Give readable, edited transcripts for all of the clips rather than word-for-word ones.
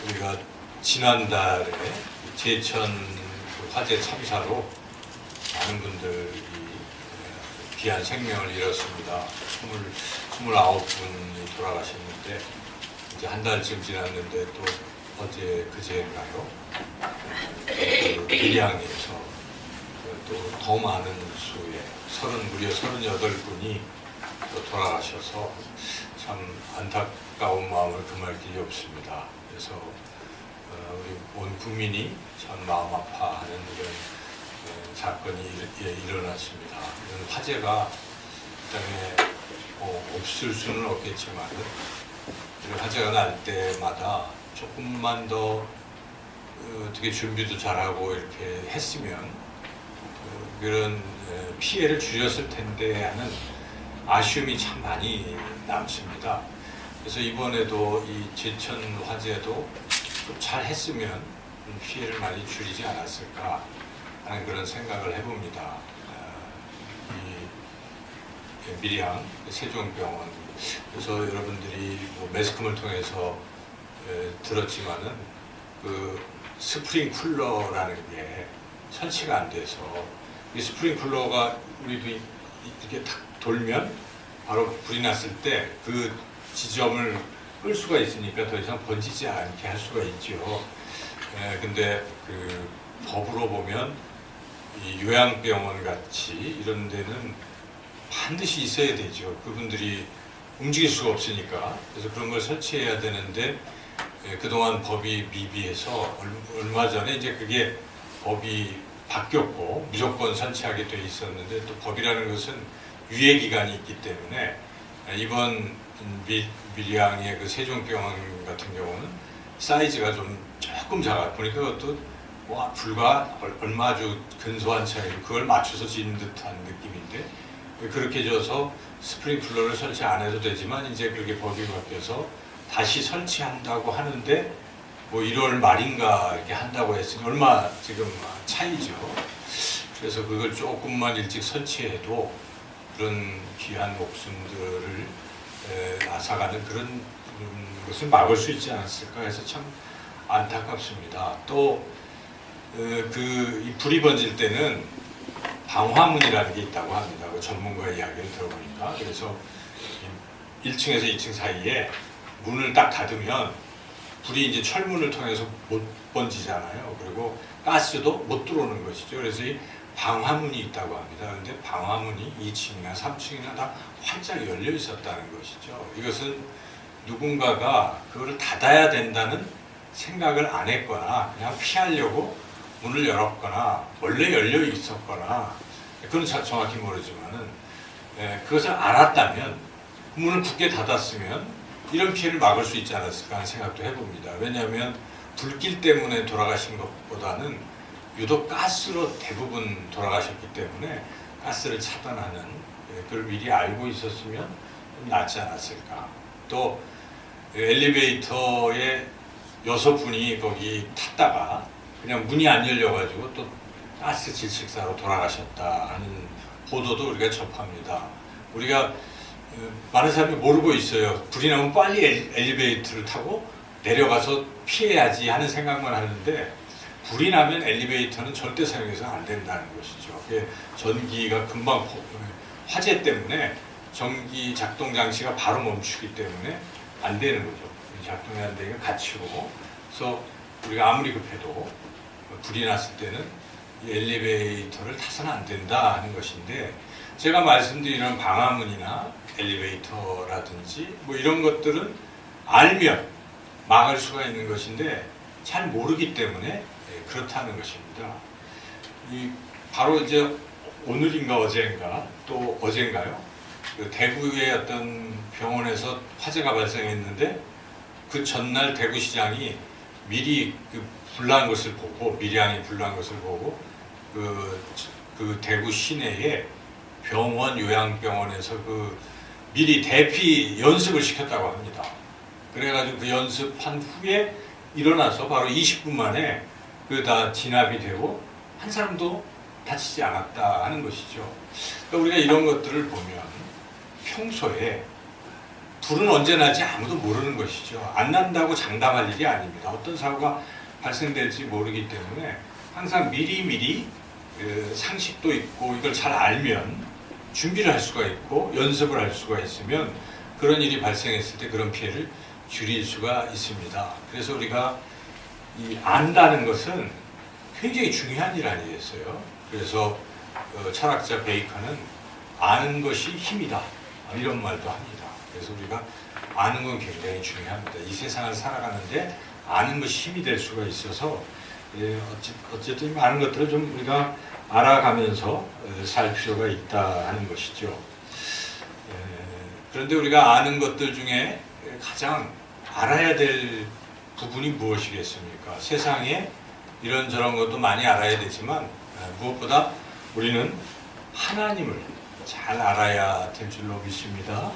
우리가 지난달에 제천 화재 참사로 많은 분들이 귀한 생명을 잃었습니다. 29분이 돌아가셨는데 이제 한 달쯤 지났는데 또 어제 그제인가요? 밀양에서 또 더 많은 수의 무려 38분이 또 돌아가셔서 참 안타까운 마음을 금할 길이 없습니다. 그래서 우리 온 국민이 참 마음 아파하는 이런 사건이 일어났습니다. 이런 화재가 이 땅에 없을 수는 없겠지만 이런 화재가 날 때마다 조금만 더 어떻게 준비도 잘하고 이렇게 했으면 그런 피해를 줄였을 텐데 하는 아쉬움이 참 많이 남습니다. 그래서 이번에도 이 제천 화재도 좀 잘 했으면 피해를 많이 줄이지 않았을까 하는 그런 생각을 해봅니다. 이 밀양 세종병원, 그래서 여러분들이 뭐 매스컴을 통해서 들었지만은 그 스프링쿨러라는 게 설치가 안 돼서 이 스프링쿨러가 우리도 이렇게 탁 돌면 바로 불이 났을 때 그 지점을 끌 수가 있으니까 더 이상 번지지 않게 할 수가 있죠. 근데 그 법으로 보면 이 요양병원 같이 이런 데는 반드시 있어야 되죠. 그분들이 움직일 수가 없으니까. 그래서 그런 걸 설치해야 되는데 그동안 법이 미비해서 얼마 전에 이제 그게 법이 바뀌었고 무조건 설치하게 돼 있었는데, 또 법이라는 것은 유예 기간이 있기 때문에 이번 밀양의 그 세종병원 같은 경우는 사이즈가 좀 조금 작아 보니까 그것도 뭐 불과 얼마 아주 근소한 차이로 그걸 맞춰서 짓는 듯한 느낌인데, 그렇게 줘서 스프링클러를 설치 안 해도 되지만 이제 그렇게 법이 바뀌어서 다시 설치한다고 하는데 뭐 1월 말인가 이렇게 한다고 했으니 얼마 지금 차이죠. 그래서 그걸 조금만 일찍 설치해도 그런 귀한 목숨들을 앗아가는 그런 것을 막을 수 있지 않았을까 해서 참 안타깝습니다. 또 이 불이 번질 때는 방화문이라는 게 있다고 합니다. 그 전문가의 이야기를 들어보니까. 그래서 1층에서 2층 사이에 문을 딱 닫으면 불이 이제 철문을 통해서 못 번지잖아요. 그리고 가스도 못 들어오는 것이죠. 그래서 이 방화문이 있다고 합니다. 그런데 방화문이 2층이나 3층이나 다 활짝 열려 있었다는 것이죠. 이것은 누군가가 그거를 닫아야 된다는 생각을 안 했거나 그냥 피하려고 문을 열었거나 원래 열려 있었거나, 그건 정확히 모르지만은 그것을 알았다면 문을 굳게 닫았으면 이런 피해를 막을 수 있지 않았을까 하는 생각도 해봅니다. 왜냐하면 불길 때문에 돌아가신 것보다는 유독 가스로 대부분 돌아가셨기 때문에 가스를 차단하는 그걸 미리 알고 있었으면 좀 낫지 않았을까. 또 엘리베이터에 6분이 거기 탔다가 그냥 문이 안 열려가지고 또 가스 질식사로 돌아가셨다 하는 보도도 우리가 접합니다. 우리가 많은 사람이 모르고 있어요. 불이 나면 빨리 엘리베이터를 타고 내려가서 피해야지 하는 생각만 하는데, 불이 나면 엘리베이터는 절대 사용해서 안 된다는 것이죠. 전기가 금방 화재 때문에 전기 작동 장치가 바로 멈추기 때문에 안 되는 거죠. 작동이 안 되니까 갇히고. 그래서 우리가 아무리 급해도 불이 났을 때는 이 엘리베이터를 타서는 안 된다 하는 것인데, 제가 말씀드리는 방화문이나 엘리베이터라든지 뭐 이런 것들은 알면 막을 수가 있는 것인데 잘 모르기 때문에 그렇다는 것입니다. 바로 이제 오늘인가 어제인가 또 어젠가요? 그 대구의 어떤 병원에서 화재가 발생했는데 그 전날 대구시장이 미리 그 불난 것을 보고, 밀양이 불난 것을 보고 그 대구 시내에 병원 요양병원에서 미리 대피 연습을 시켰다고 합니다. 그래가지고 그 연습한 후에 일어나서 바로 20분 만에 다 진압이 되고 한 사람도 다치지 않았다 하는 것이죠. 그러니까 우리가 이런 것들을 보면 평소에 불은 언제 나지 아무도 모르는 것이죠. 안 난다고 장담할 일이 아닙니다. 어떤 사고가 발생될지 모르기 때문에 항상 미리미리 상식도 있고 이걸 잘 알면 준비를 할 수가 있고 연습을 할 수가 있으면 그런 일이 발생했을 때 그런 피해를 줄일 수가 있습니다. 그래서 우리가 이 안다는 것은 굉장히 중요한 일 아니겠어요? 그래서 철학자 베이컨은 아는 것이 힘이다 이런 말도 합니다. 그래서 우리가 아는 건 굉장히 중요합니다. 이 세상을 살아가는데 아는 것이 힘이 될 수가 있어서 어쨌든 아는 것들을 좀 우리가 알아가면서 살 필요가 있다 하는 것이죠. 그런데 우리가 아는 것들 중에 가장 알아야 될 부분이 무엇이겠습니까? 세상에 이런저런 것도 많이 알아야 되지만 무엇보다 우리는 하나님을 잘 알아야 될 줄로 믿습니다.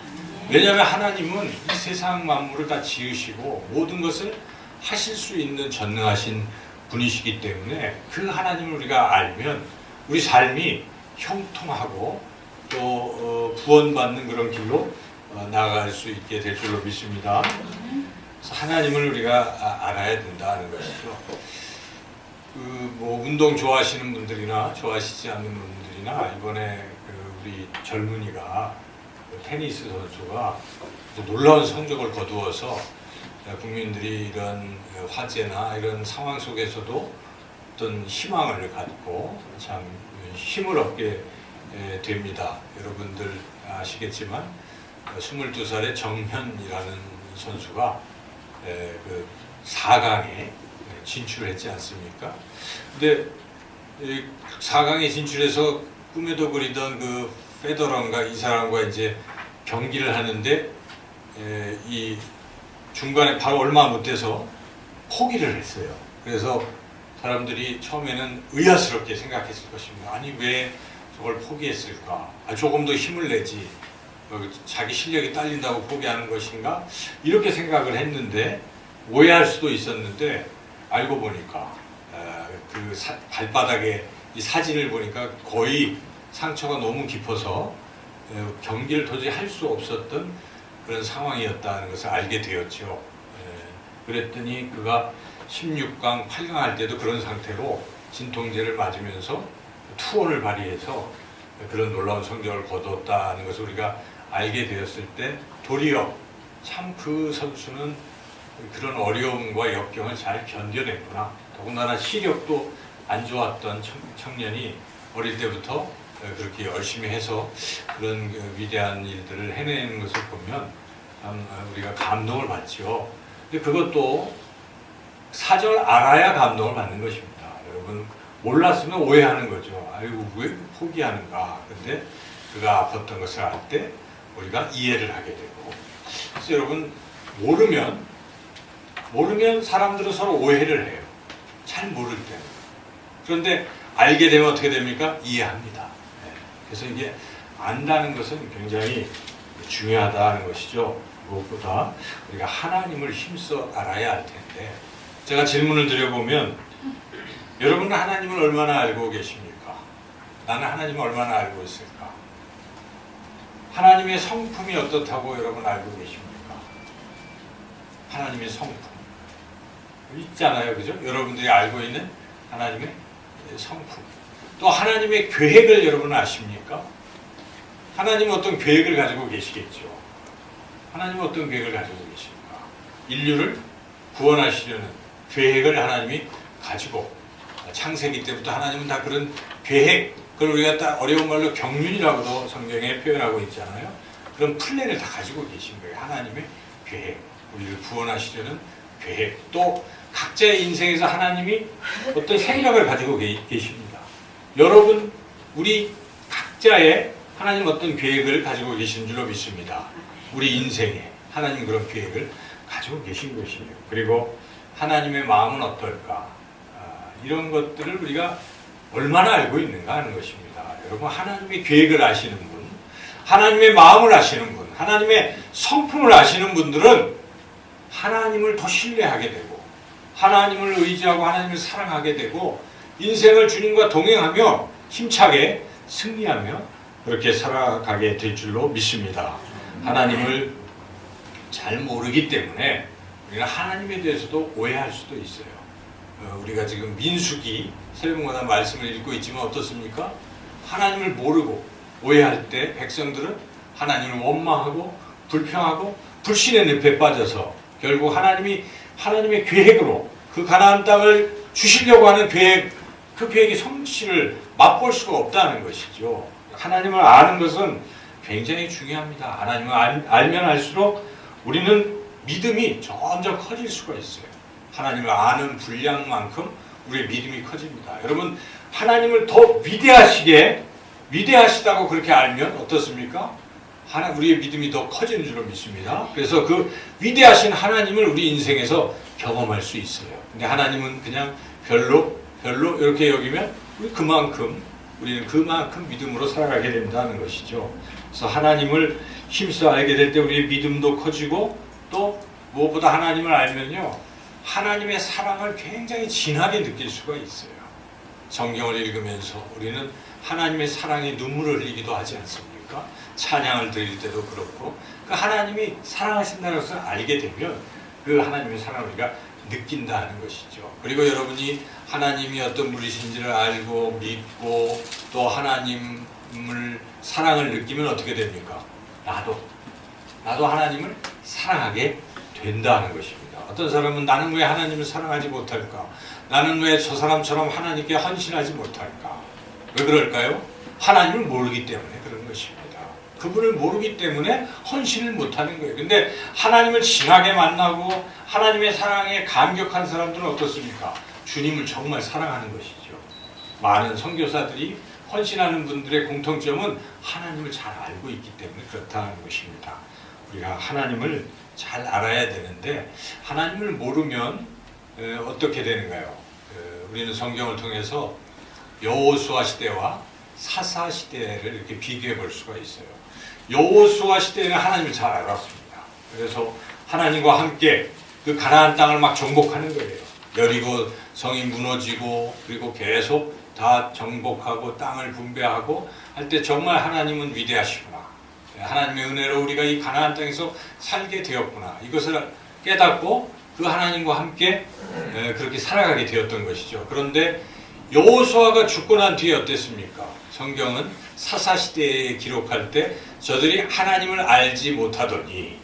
왜냐하면 하나님은 이 세상 만물을 다 지으시고 모든 것을 하실 수 있는 전능하신 분이시기 때문에 그 하나님을 우리가 알면 우리 삶이 형통하고 또 구원받는 그런 길로 나아갈 수 있게 될 줄로 믿습니다. 그래서 하나님을 우리가 알아야 된다는 것이죠. 뭐 운동 좋아하시는 분들이나 좋아하시지 않는 분들이나 이번에 우리 젊은이가 테니스 선수가 놀라운 성적을 거두어서 국민들이 이런 화제나 이런 상황 속에서도 어떤 희망을 갖고 참 힘을 얻게 됩니다. 여러분들 아시겠지만 22살의 정현이라는 선수가 그 4강에 진출했지 않습니까? 근데 4강에 진출해서 꿈에도 그리던 그 페더러인가 이 사람과 이제 경기를 하는데 이 중간에 바로 얼마 못 돼서 포기를 했어요. 그래서 사람들이 처음에는 의아스럽게 생각했을 것입니다. 아니 왜 저걸 포기했을까? 조금 더 힘을 내지. 자기 실력이 딸린다고 포기하는 것인가? 이렇게 생각을 했는데 오해할 수도 있었는데 알고 보니까 그 발바닥에 이 사진을 보니까 거의 상처가 너무 깊어서 경기를 도저히 할 수 없었던 그런 상황이었다는 것을 알게 되었죠. 그랬더니 그가 16강, 8강 할 때도 그런 상태로 진통제를 맞으면서 투혼을 발휘해서 그런 놀라운 성적을 거뒀다는 것을 우리가 알게 되었을 때 도리어 참 그 선수는 그런 어려움과 역경을 잘 견뎌냈구나. 더군다나 시력도 안 좋았던 청년이 어릴 때부터 그렇게 열심히 해서 그런 위대한 일들을 해내는 것을 보면 참 우리가 감동을 받죠. 근데 그것도 사정을 알아야 감동을 받는 것입니다. 여러분 몰랐으면 오해하는 거죠. 아이고 왜 포기하는가. 근데 그가 아팠던 것을 알 때 우리가 이해를 하게 되고. 그래서 여러분 모르면 사람들은 서로 오해를 해요. 잘 모를 때는. 그런데 알게 되면 어떻게 됩니까? 이해합니다. 그래서 이게 안다는 것은 굉장히 중요하다는 것이죠. 무엇보다 우리가 하나님을 힘써 알아야 할 텐데 제가 질문을 드려보면 여러분은 하나님을 얼마나 알고 계십니까? 나는 하나님을 얼마나 알고 있을까? 하나님의 성품이 어떻다고 여러분 알고 계십니까? 하나님의 성품 있잖아요, 그죠? 여러분들이 알고 있는 하나님의 성품. 또 하나님의 계획을 여러분 아십니까? 하나님은 어떤 계획을 가지고 계시겠죠. 하나님은 어떤 계획을 가지고 계십니까? 인류를 구원하시려는 계획을 하나님이 가지고 창세기 때부터 하나님은 다 그런 계획, 그걸 우리가 딱 어려운 말로 경륜이라고도 성경에 표현하고 있잖아요. 그런 플랜을 다 가지고 계신 거예요. 하나님의 계획, 우리를 구원하시려는 계획. 또 각자의 인생에서 하나님이 어떤 생각을 가지고 계십니다. 여러분, 우리 각자의 하나님 어떤 계획을 가지고 계신 줄로 믿습니다. 우리 인생에 하나님 그런 계획을 가지고 계신 것이에요. 그리고 하나님의 마음은 어떨까? 이런 것들을 우리가 얼마나 알고 있는가 하는 것입니다. 여러분, 하나님의 계획을 아시는 분, 하나님의 마음을 아시는 분, 하나님의 성품을 아시는 분들은 하나님을 더 신뢰하게 되고 하나님을 의지하고 하나님을 사랑하게 되고 인생을 주님과 동행하며 힘차게 승리하며 그렇게 살아가게 될 줄로 믿습니다. 하나님을 잘 모르기 때문에 우리는 하나님에 대해서도 오해할 수도 있어요. 우리가 지금 민수기 새벽마다 말씀을 읽고 있지만 어떻습니까? 하나님을 모르고 오해할 때 백성들은 하나님을 원망하고 불평하고 불신의 늪에 빠져서 결국 하나님의 계획으로 그 가나안 땅을 주시려고 하는 계획, 그 계획의 성취를 맛볼 수가 없다는 것이죠. 하나님을 아는 것은 굉장히 중요합니다. 하나님을 알면 알수록 우리는 믿음이 점점 커질 수가 있어요. 하나님을 아는 분량만큼 우리의 믿음이 커집니다. 여러분, 하나님을 더 위대하시다고 그렇게 알면 어떻습니까? 우리의 믿음이 더 커지는 줄로 믿습니다. 그래서 그 위대하신 하나님을 우리 인생에서 경험할 수 있어요. 근데 하나님은 그냥 별로 이렇게 여기면 우리는 그만큼 믿음으로 살아가게 된다는 것이죠. 그래서 하나님을 힘써 알게 될 때 우리의 믿음도 커지고 또 무엇보다 하나님을 알면요, 하나님의 사랑을 굉장히 진하게 느낄 수가 있어요. 성경을 읽으면서 우리는 하나님의 사랑에 눈물을 흘리기도 하지 않습니까? 찬양을 드릴 때도 그렇고, 그 하나님이 사랑하신다는 것을 알게 되면 그 하나님의 사랑을 우리가 느낀다는 것이죠. 그리고 여러분이 하나님이 어떤 분이신지를 알고 믿고 또 하나님을 사랑을 느끼면 어떻게 됩니까? 나도 하나님을 사랑하게 된다는 것입니다. 어떤 사람은 나는 왜 하나님을 사랑하지 못할까? 나는 왜 저 사람처럼 하나님께 헌신하지 못할까? 왜 그럴까요? 하나님을 모르기 때문에 그런 것입니다. 그분을 모르기 때문에 헌신을 못하는 거예요. 근데 하나님을 진하게 만나고 하나님의 사랑에 감격한 사람들은 어떻습니까? 주님을 정말 사랑하는 것이죠. 많은 선교사들이 헌신하는 분들의 공통점은 하나님을 잘 알고 있기 때문에 그렇다는 것입니다. 우리가 하나님을 잘 알아야 되는데 하나님을 모르면 어떻게 되는가요? 우리는 성경을 통해서 여호수아 시대와 사사 시대를 이렇게 비교해 볼 수가 있어요. 여호수아 시대에는 하나님을 잘 알았습니다. 그래서 하나님과 함께 그 가나안 땅을 막 정복하는 거예요. 여리고 성이 무너지고 그리고 계속 다 정복하고 땅을 분배하고 할 때 정말 하나님은 위대하시구나. 하나님의 은혜로 우리가 이 가나안 땅에서 살게 되었구나. 이것을 깨닫고 그 하나님과 함께 그렇게 살아가게 되었던 것이죠. 그런데 여호수아가 죽고 난 뒤에 어땠습니까? 성경은 사사시대에 기록할 때 저들이 하나님을 알지 못하더니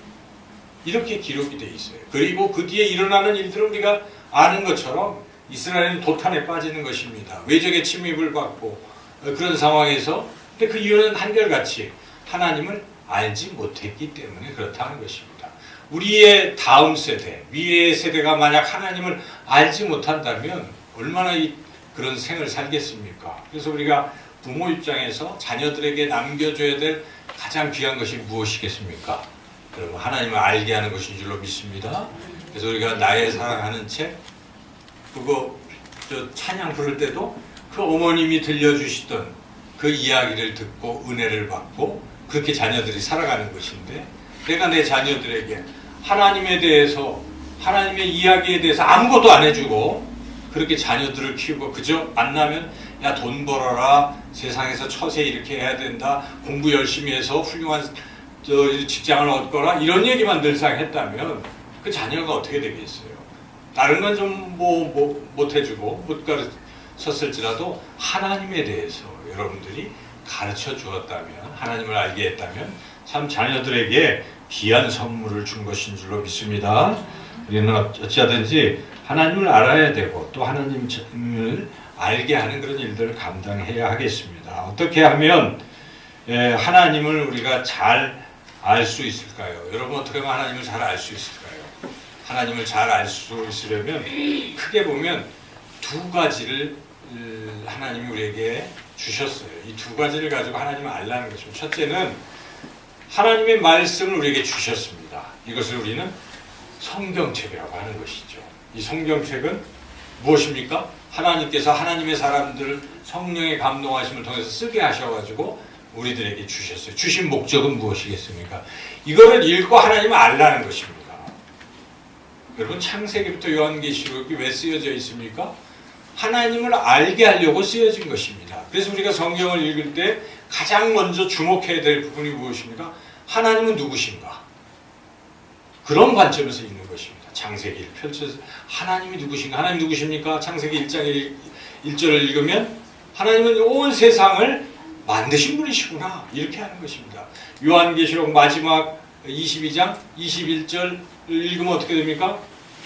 이렇게 기록이 되어 있어요. 그리고 그 뒤에 일어나는 일들을 우리가 아는 것처럼 이스라엘은 도탄에 빠지는 것입니다. 외적의 침입을 받고 그런 상황에서 근데 그 이유는 한결같이 하나님을 알지 못했기 때문에 그렇다는 것입니다. 우리의 다음 세대, 미래의 세대가 만약 하나님을 알지 못한다면 얼마나 그런 생을 살겠습니까? 그래서 우리가 부모 입장에서 자녀들에게 남겨줘야 될 가장 귀한 것이 무엇이겠습니까? 여러분, 하나님을 알게 하는 것인 줄로 믿습니다. 그래서 우리가 나의 사랑하는 책, 그거 찬양 부를 때도 그 어머님이 들려주시던 그 이야기를 듣고 은혜를 받고 그렇게 자녀들이 살아가는 것인데, 내가 내 자녀들에게 하나님에 대해서, 하나님의 이야기에 대해서 아무것도 안 해주고 그렇게 자녀들을 키우고 그저 만나면 야, 돈 벌어라, 세상에서 처세 이렇게 해야 된다, 공부 열심히 해서 훌륭한 직장을 얻거나 이런 얘기만 늘상 했다면 그 자녀가 어떻게 되겠어요? 다른 건 좀 못 해주고 못 가르쳤을지라도 하나님에 대해서 여러분들이 가르쳐 주었다면, 하나님을 알게 했다면 참 자녀들에게 귀한 선물을 준 것인 줄로 믿습니다. 우리는 어찌하든지 하나님을 알아야 되고 또 하나님을 알게 하는 그런 일들을 감당해야 하겠습니다. 어떻게 하면 하나님을 우리가 잘 알 수 있을까요? 여러분, 어떻게 하면 하나님을 잘 알 수 있을까요? 하나님을 잘 알 수 있으려면 크게 보면 두 가지를 하나님이 우리에게 주셨어요. 이 두 가지를 가지고 하나님을 알라는 것입니다. 첫째는 하나님의 말씀을 우리에게 주셨습니다. 이것을 우리는 성경책이라고 하는 것이죠. 이 성경책은 무엇입니까? 하나님께서 하나님의 사람들을 성령의 감동하심을 통해서 쓰게 하셔가지고 우리들에게 주셨어요. 주신 목적은 무엇이겠습니까? 이거를 읽고 하나님을 알라는 것입니다. 여러분, 창세기부터 요한계시록이 왜 쓰여져 있습니까? 하나님을 알게 하려고 쓰여진 것입니다. 그래서 우리가 성경을 읽을 때 가장 먼저 주목해야 될 부분이 무엇입니까? 하나님은 누구신가? 그런 관점에서 읽는 것입니다. 창세기를 펼쳐서 하나님이 누구신가? 하나님 누구십니까? 창세기 1장 1절을 읽으면 하나님은 온 세상을 만드신 분이시구나, 이렇게 하는 것입니다. 요한계시록 마지막 22장 21절 읽으면 어떻게 됩니까?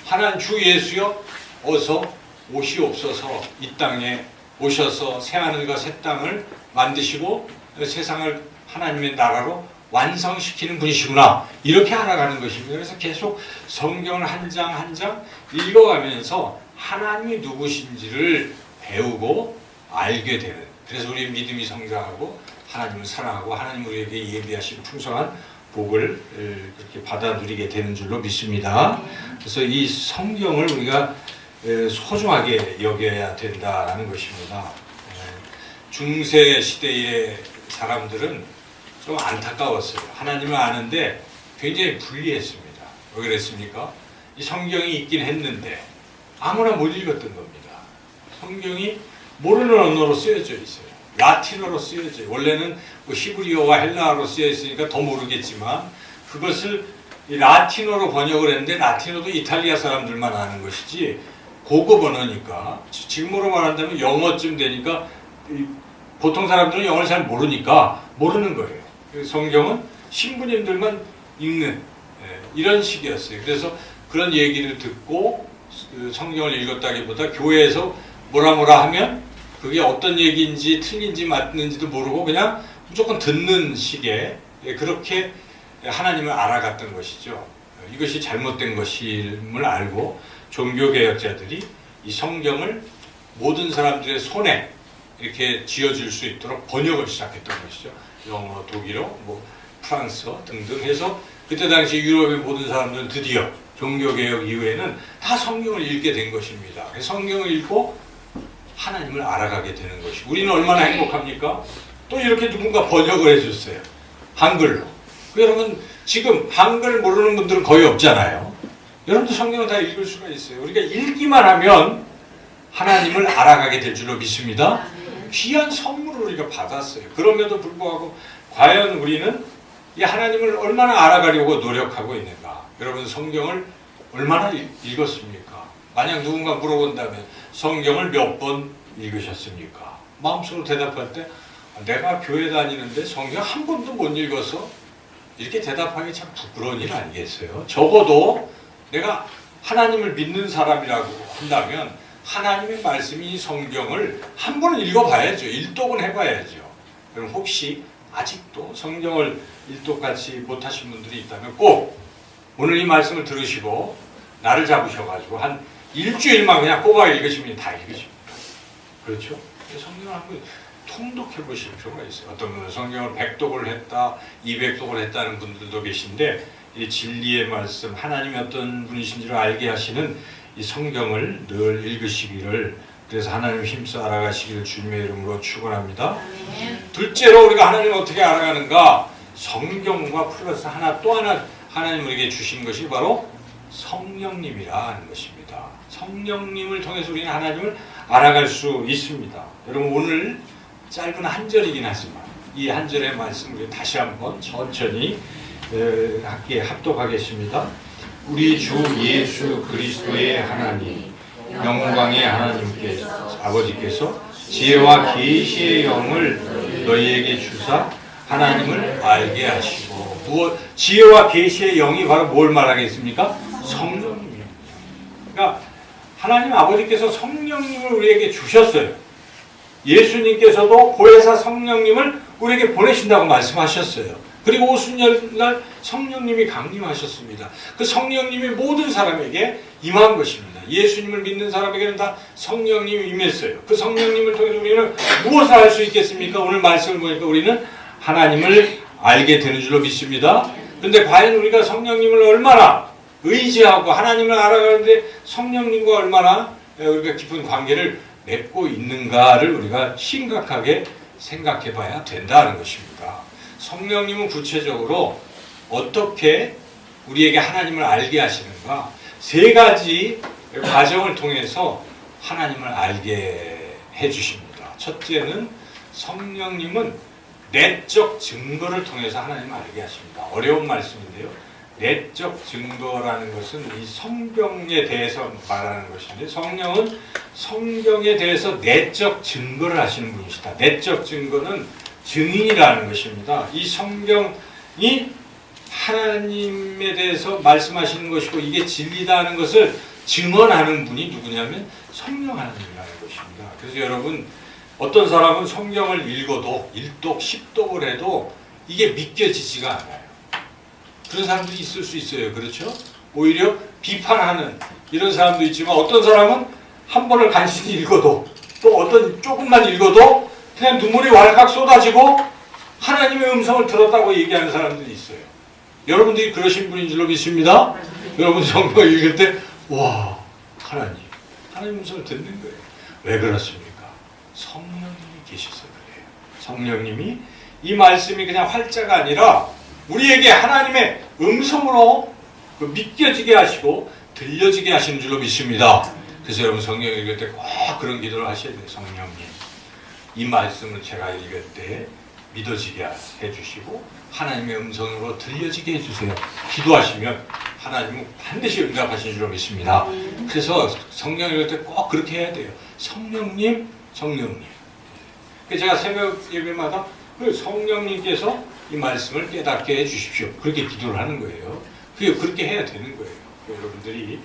하나님 주 예수여 어서 오시옵소서, 이 땅에 오셔서 새하늘과 새 땅을 만드시고 세상을 하나님의 나라로 완성시키는 분이시구나, 이렇게 알아가는 것입니다. 그래서 계속 성경을 한 장 한 장 읽어가면서 하나님이 누구신지를 배우고 알게 되는, 그래서 우리의 믿음이 성장하고 하나님을 사랑하고 하나님 우리에게 예비하신 풍성한 복을 그렇게 받아 누리게 되는 줄로 믿습니다. 그래서 이 성경을 우리가 소중하게 여겨야 된다는 것입니다. 중세 시대의 사람들은 좀 안타까웠어요. 하나님을 아는데 굉장히 불리했습니다. 왜 그랬습니까? 이 성경이 있긴 했는데 아무나 못 읽었던 겁니다. 성경이 모르는 언어로 쓰여져 있어요. 라틴어로 쓰여져 있어요. 원래는 뭐 히브리어와 헬라어로 쓰여 있으니까 더 모르겠지만 그것을 라틴어로 번역을 했는데 라틴어도 이탈리아 사람들만 아는 것이지 고급 언어니까, 지금으로 말한다면 영어쯤 되니까 보통 사람들은 영어를 잘 모르니까 모르는 거예요. 성경은 신부님들만 읽는 이런 식이었어요. 그래서 그런 얘기를 듣고 성경을 읽었다기보다 교회에서 뭐라 하면 그게 어떤 얘기인지 틀린지 맞는지도 모르고 그냥 무조건 듣는 식의, 그렇게 하나님을 알아갔던 것이죠. 이것이 잘못된 것임을 알고 종교개혁자들이 이 성경을 모든 사람들의 손에 이렇게 쥐어줄 수 있도록 번역을 시작했던 것이죠. 영어, 독일어, 뭐 프랑스어 등등 해서 그때 당시 유럽의 모든 사람들은 드디어 종교개혁 이후에는 다 성경을 읽게 된 것입니다. 성경을 읽고 하나님을 알아가게 되는 것이고, 우리는 얼마나 행복합니까? 또 이렇게 누군가 번역을 해줬어요. 한글로. 여러분 지금 한글 모르는 분들은 거의 없잖아요. 여러분도 성경을 다 읽을 수가 있어요. 우리가 읽기만 하면 하나님을 알아가게 될 줄로 믿습니다. 귀한 선물을 우리가 받았어요. 그럼에도 불구하고 과연 우리는 이 하나님을 얼마나 알아가려고 노력하고 있는가? 여러분 성경을 얼마나 읽었습니까? 만약 누군가 물어본다면 성경을 몇 번 읽으셨습니까? 마음속으로 대답할 때 내가 교회 다니는데 성경 한 번도 못 읽어서 이렇게 대답하기 참 부끄러운 일 아니겠어요? 적어도 내가 하나님을 믿는 사람이라고 한다면 하나님의 말씀이 성경을 한 번은 읽어봐야죠. 일독은 해봐야죠. 그럼 혹시 아직도 성경을 일독같이 못하신 분들이 있다면 꼭 오늘 이 말씀을 들으시고 나를 잡으셔가지고 한 일주일만 그냥 꼽아 읽으시면 다 읽으십니다. 그렇죠? 성경을 한번 통독해 보실 필요가 있어요. 어떤 분은 성경을 100독을 했다, 200독을 했다는 분들도 계신데 이 진리의 말씀, 하나님이 어떤 분이신지를 알게 하시는 이 성경을 늘 읽으시기를, 그래서 하나님 힘써 알아가시기를 주님의 이름으로 축원합니다. 둘째로 우리가 하나님을 어떻게 알아가는가? 성경과 플러스 또 하나 하나님 우리에게 주신 것이 바로 성령님이라는 것입니다. 성령님을 통해서 우리는 하나님을 알아갈 수 있습니다. 여러분 오늘 짧은 한 절이긴 하지만 이 한 절의 말씀 우리 다시 한번 천천히 함께 합독하겠습니다. 우리 주 예수 그리스도의 하나님, 영광의 하나님께서 아버지께서 지혜와 계시의 영을 너희에게 주사 하나님을 알게 하시고, 지혜와 계시의 영이 바로 뭘 말하겠습니까? 성령님입니다. 그러니까 하나님 아버지께서 성령님을 우리에게 주셨어요. 예수님께서도 보혜사 성령님을 우리에게 보내신다고 말씀하셨어요. 그리고 오순절날 성령님이 강림하셨습니다. 그 성령님이 모든 사람에게 임한 것입니다. 예수님을 믿는 사람에게는 다 성령님이 임했어요. 그 성령님을 통해서 우리는 무엇을 할 수 있겠습니까? 오늘 말씀을 보니까 우리는 하나님을 알게 되는 줄로 믿습니다. 그런데 과연 우리가 성령님을 얼마나 의지하고 하나님을 알아가는데 성령님과 얼마나 우리가 깊은 관계를 맺고 있는가를 우리가 심각하게 생각해 봐야 된다는 것입니다. 성령님은 구체적으로 어떻게 우리에게 하나님을 알게 하시는가? 세 가지 과정을 통해서 하나님을 알게 해주십니다. 첫째는 성령님은 내적 증거를 통해서 하나님을 알게 하십니다. 어려운 말씀인데요. 내적 증거라는 것은 이 성경에 대해서 말하는 것인데, 성령은 성경에 대해서 내적 증거를 하시는 분이시다. 내적 증거는 증인이라는 것입니다. 이 성경이 하나님에 대해서 말씀하시는 것이고 이게 진리다 하는 것을 증언하는 분이 누구냐면 성령 하나님이라는 것입니다. 그래서 여러분, 어떤 사람은 성경을 읽어도 1독, 10독을 해도 이게 믿겨지지가 않아요. 그런 사람들이 있을 수 있어요. 그렇죠? 오히려 비판하는 이런 사람도 있지만, 어떤 사람은 한 번을 간신히 읽어도, 또 어떤 조금만 읽어도 그냥 눈물이 왈칵 쏟아지고 하나님의 음성을 들었다고 얘기하는 사람들이 있어요. 여러분들이 그러신 분인 줄로 믿습니다. 여러분 성경을 읽을 때 와, 하나님 음성을 듣는 거예요. 왜 그렇습니까? 성령님이 계셔서 그래요. 성령님이 이 말씀이 그냥 활자가 아니라 우리에게 하나님의 음성으로 믿겨지게 하시고 들려지게 하시는 줄로 믿습니다. 그래서 여러분 성경 읽을 때 꼭 그런 기도를 하셔야 돼요. 성령님, 이 말씀을 제가 읽을 때 믿어지게 해주시고 하나님의 음성으로 들려지게 해주세요. 기도하시면 하나님은 반드시 응답하시는 줄로 믿습니다. 그래서 성경 읽을 때 꼭 그렇게 해야 돼요. 성령님, 성령님. 제가 새벽 예배마다 성령님께서 이 말씀을 깨닫게 해주십시오. 그렇게 기도를 하는 거예요. 그렇게 해야 되는 거예요. 여러분들이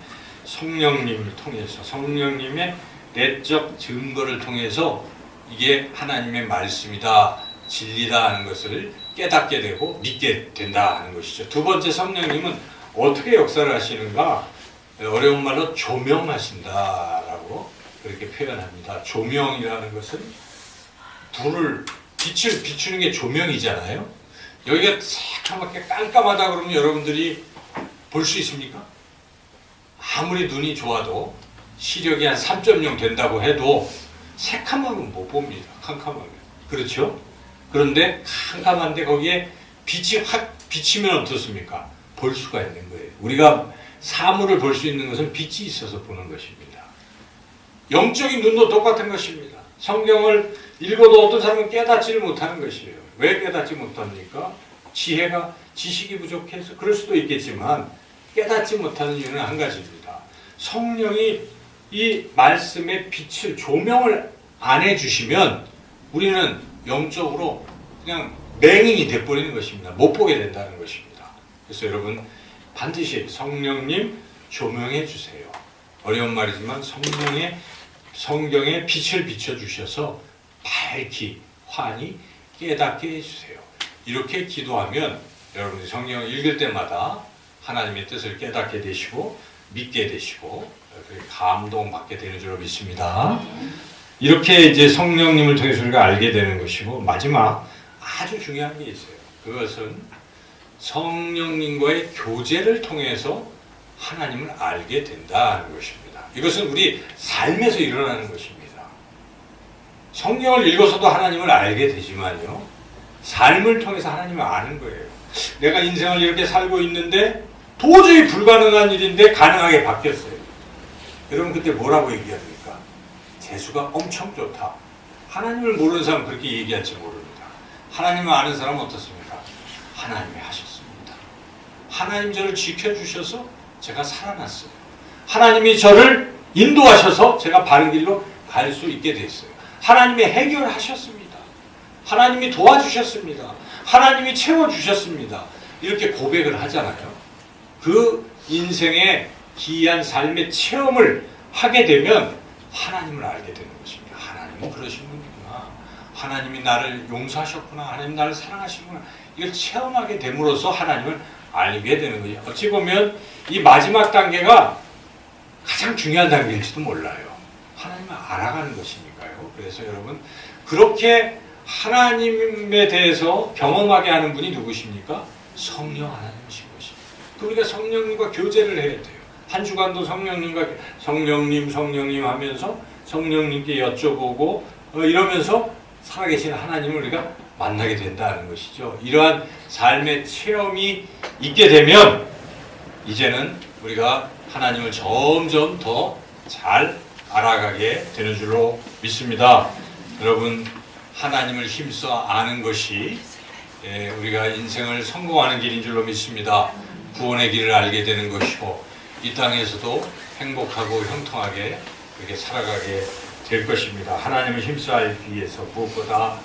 성령님을 통해서, 성령님의 내적 증거를 통해서 이게 하나님의 말씀이다, 진리다 하는 것을 깨닫게 되고 믿게 된다 하는 것이죠. 두 번째, 성령님은 어떻게 역사를 하시는가? 어려운 말로 조명하신다라고 그렇게 표현합니다. 조명이라는 것은 빛을 비추는 게 조명이잖아요. 여기가 새까맣게 깜깜하다 그러면 여러분들이 볼 수 있습니까? 아무리 눈이 좋아도 시력이 한 3.0 된다고 해도 새카맣면 못 봅니다. 캄캄하면. 그렇죠? 그런데 캄캄한데 거기에 빛이 확 비치면 어떻습니까? 볼 수가 있는 거예요. 우리가 사물을 볼 수 있는 것은 빛이 있어서 보는 것입니다. 영적인 눈도 똑같은 것입니다. 성경을 읽어도 어떤 사람은 깨닫지를 못하는 것이에요. 왜 깨닫지 못합니까? 지식이 부족해서 그럴 수도 있겠지만 깨닫지 못하는 이유는 한 가지입니다. 성령이 이 말씀의 빛을, 조명을 안 해주시면 우리는 영적으로 그냥 맹인이 돼버리는 것입니다. 못 보게 된다는 것입니다. 그래서 여러분 반드시 성령님 조명해 주세요. 어려운 말이지만 성경에 빛을 비춰주셔서 밝히 환히 깨닫게 해주세요. 이렇게 기도하면 여러분이 성경을 읽을 때마다 하나님의 뜻을 깨닫게 되시고 믿게 되시고 감동받게 되는 줄로 믿습니다. 이렇게 이제 성령님을 통해서 우리가 알게 되는 것이고, 마지막 아주 중요한 게 있어요. 그것은 성령님과의 교제를 통해서 하나님을 알게 된다는 것입니다. 이것은 우리 삶에서 일어나는 것입니다. 성경을 읽어서도 하나님을 알게 되지만요, 삶을 통해서 하나님을 아는 거예요. 내가 인생을 이렇게 살고 있는데 도저히 불가능한 일인데 가능하게 바뀌었어요. 여러분 그때 뭐라고 얘기합니까? 재수가 엄청 좋다. 하나님을 모르는 사람은 그렇게 얘기할지 모릅니다. 하나님을 아는 사람은 어떻습니까? 하나님이 하셨습니다. 하나님 저를 지켜주셔서 제가 살아났어요. 하나님이 저를 인도하셔서 제가 바른 길로 갈 수 있게 됐어요. 하나님이 해결하셨습니다. 하나님이 도와주셨습니다. 하나님이 채워주셨습니다. 이렇게 고백을 하잖아요. 그 인생의 기이한 삶의 체험을 하게 되면 하나님을 알게 되는 것입니다. 하나님은 그러신 분이구나. 하나님이 나를 용서하셨구나. 하나님 나를 사랑하시구나. 이걸 체험하게 됨으로써 하나님을 알게 되는 거예요. 어찌 보면 이 마지막 단계가 가장 중요한 단계일지도 몰라요. 하나님을 알아가는 것이니까요. 그래서 여러분 그렇게 하나님에 대해서 경험하게 하는 분이 누구십니까? 성령 하나님이신 것입니다. 우리가 성령님과 교제를 해야 돼요. 한 주간도 성령님 하면서 성령님께 여쭤보고 이러면서 살아계신 하나님을 우리가 만나게 된다는 것이죠. 이러한 삶의 체험이 있게 되면 이제는 우리가 하나님을 점점 더 잘 알아가게 되는 줄로 믿습니다. 여러분 하나님을 힘써 아는 것이 우리가 인생을 성공하는 길인 줄로 믿습니다. 구원의 길을 알게 되는 것이고 이 땅에서도 행복하고 형통하게 그렇게 살아가게 될 것입니다. 하나님을 힘써 알기 위해서 무엇보다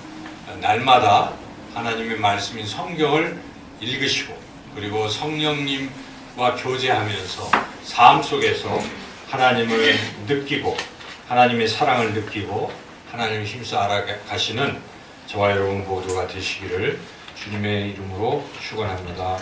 날마다 하나님의 말씀인 성경을 읽으시고 그리고 성령님과 교제하면서 삶 속에서 하나님을 느끼고 하나님의 사랑을 느끼고 하나님을 힘써 알아가시는 저와 여러분 모두가 되시기를 주님의 이름으로 축원합니다.